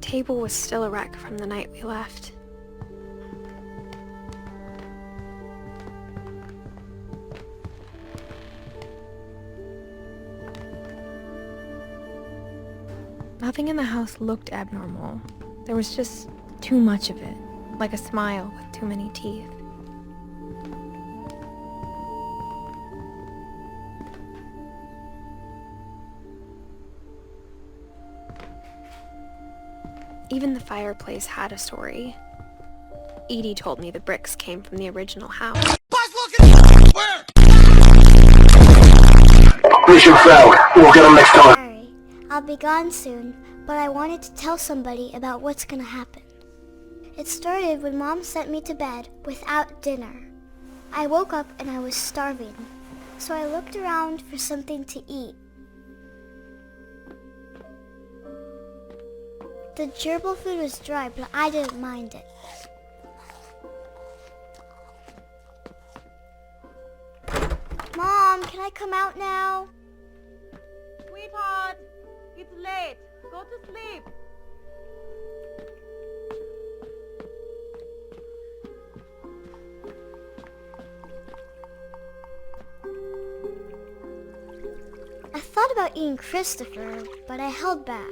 table was still a wreck from the night we left. Nothing in the house looked abnormal. There was just too much of it, like a smile with too many teeth. Even the fireplace had a story. Edie told me the bricks came from the original house. Where? Mission failed. We'll get them next time. Sorry, I'll be gone soon, but I wanted to tell somebody about what's gonna happen. It started when Mom sent me to bed without dinner. I woke up and I was starving, so I looked around for something to eat. The gerbil food was dry, but I didn't mind it. Mom, can I come out now? Sweetheart, it's late. Go to sleep. I thought about eating Christopher, but I held back.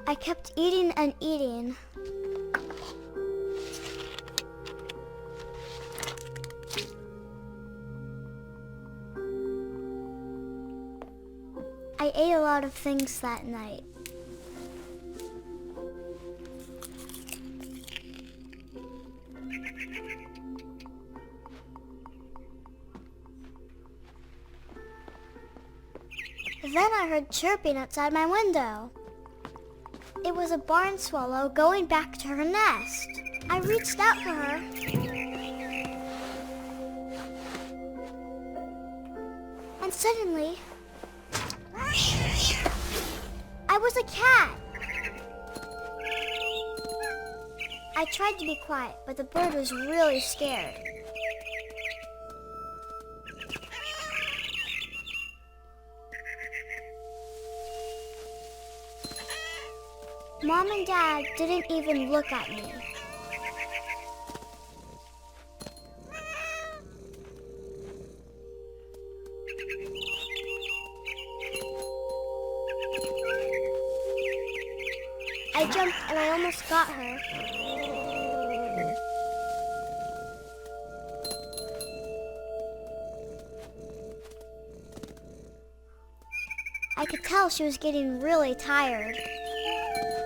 I kept eating and eating. I ate a lot of things that night. Then I heard chirping outside my window. It was a barn swallow going back to her nest. I reached out for her. And suddenly, I was a cat. I tried to be quiet, but the bird was really scared. Mom and Dad didn't even look at me. I jumped and I almost got her. I could tell she was getting really tired.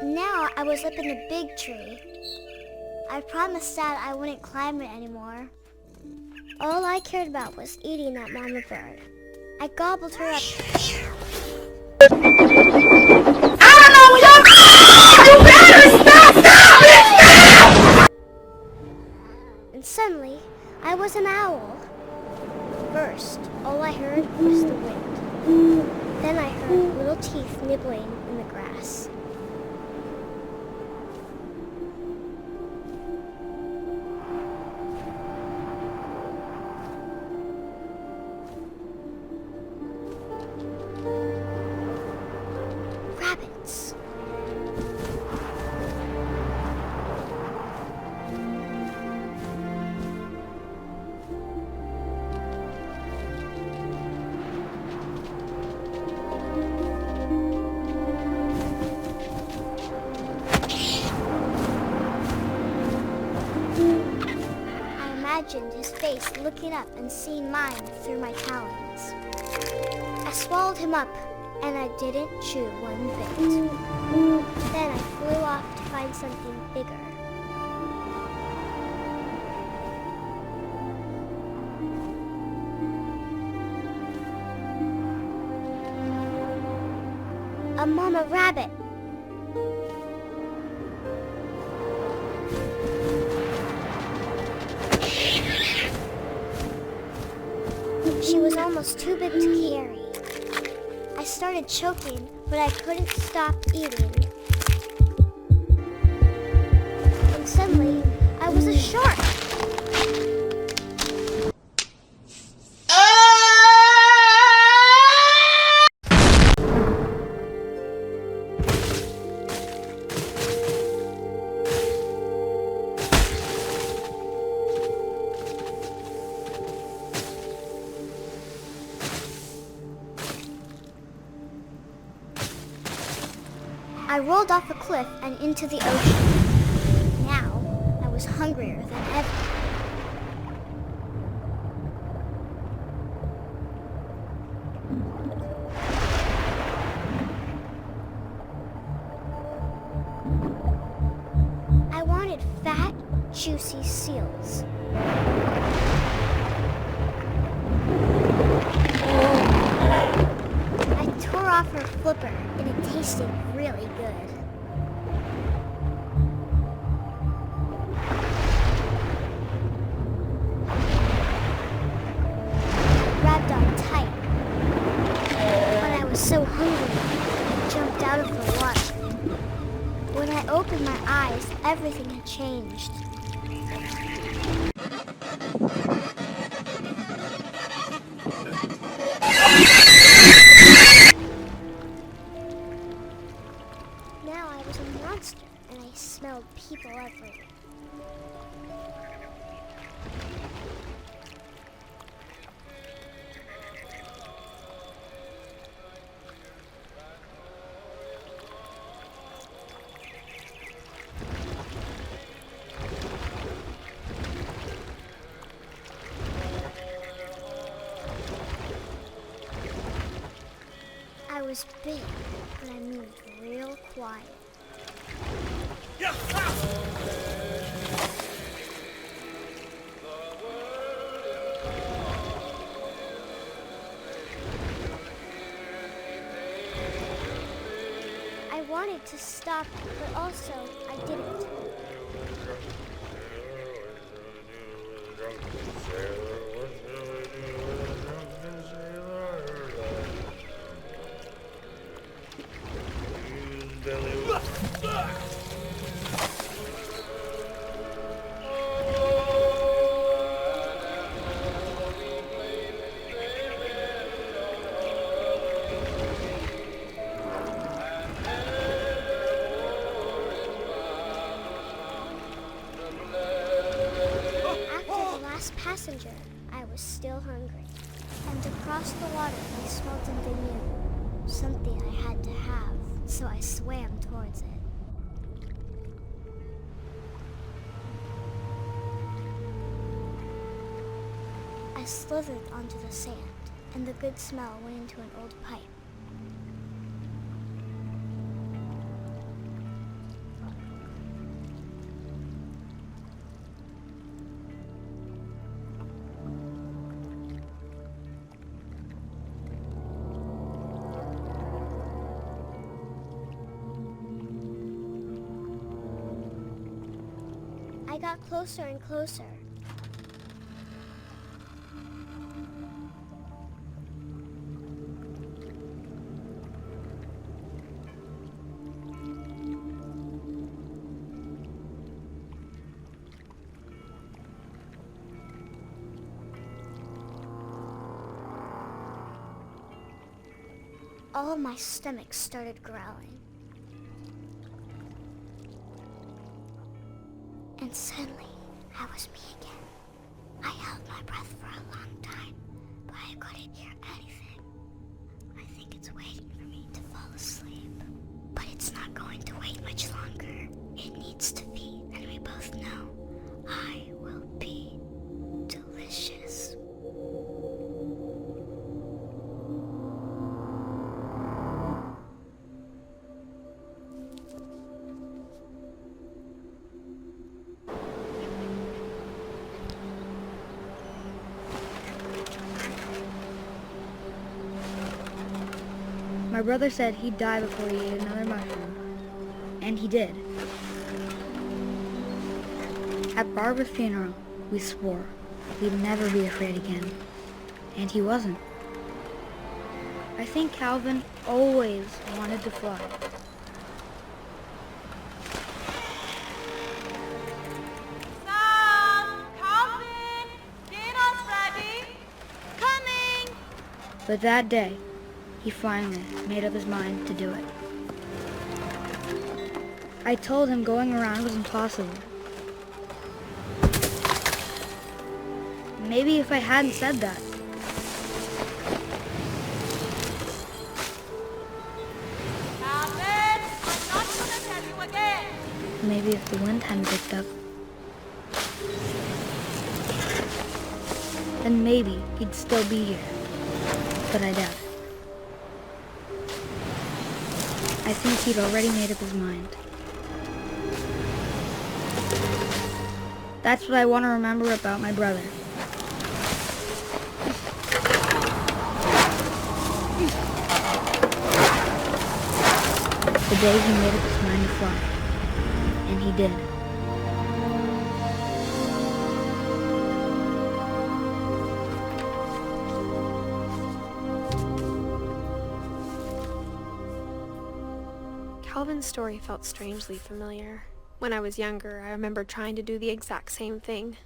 Now I was up in a big tree. I promised Dad I wouldn't climb it anymore. All I cared about was eating that mama bird. I gobbled her up. I don't know what you better stop! And suddenly, I was an owl. First, all I heard was the wind. Then I heard little teeth nibbling in the grass. Rabbits. I imagined his face looking up and seeing mine through my talons. I swallowed him up, and I didn't chew one bit. Then I flew off to find something bigger. A mama rabbit. She was almost too big to carry. I started choking, but I couldn't stop eating. And suddenly, I was a shark. I rolled off a cliff and into the ocean. Now, I was hungrier than ever. I wanted fat, juicy seals. I tore off her flipper, and it tasted really good. Grabbed on tight. When I was so hungry, I jumped out of the water. When I opened my eyes, everything had changed. Now I was a monster, and I smelled people everywhere. I was big, but I moved real quiet. I wanted to stop, but also I didn't. Passenger, I was still hungry. And across the water, I smelled something new. Something I had to have, so I swam towards it. I slithered onto the sand, and the good smell went into an old pipe. I got closer and closer. All my stomach started growling. And suddenly, I was me again. I held my breath for a long time, but I couldn't hear anything. I think it's waiting for me to fall asleep. But it's not going to wait much longer. It needs to be, and we both know I will be delicious. My brother said he'd die before he ate another mushroom. And he did. At Barbara's funeral, we swore we'd never be afraid again. And he wasn't. I think Calvin always wanted to fly. Sam! Calvin! Dinner's ready! Coming! But that day, he finally made up his mind to do it. I told him going around was impossible. Maybe if I hadn't said that, Calvin! I'm not gonna tell you again! maybe if the wind hadn't picked up, then maybe he'd still be here. But I doubt it. I think he'd already made up his mind. That's what I want to remember about my brother. The day he made up his mind to fly. And he did. Calvin's story felt strangely familiar. When I was younger, I remember trying to do the exact same thing,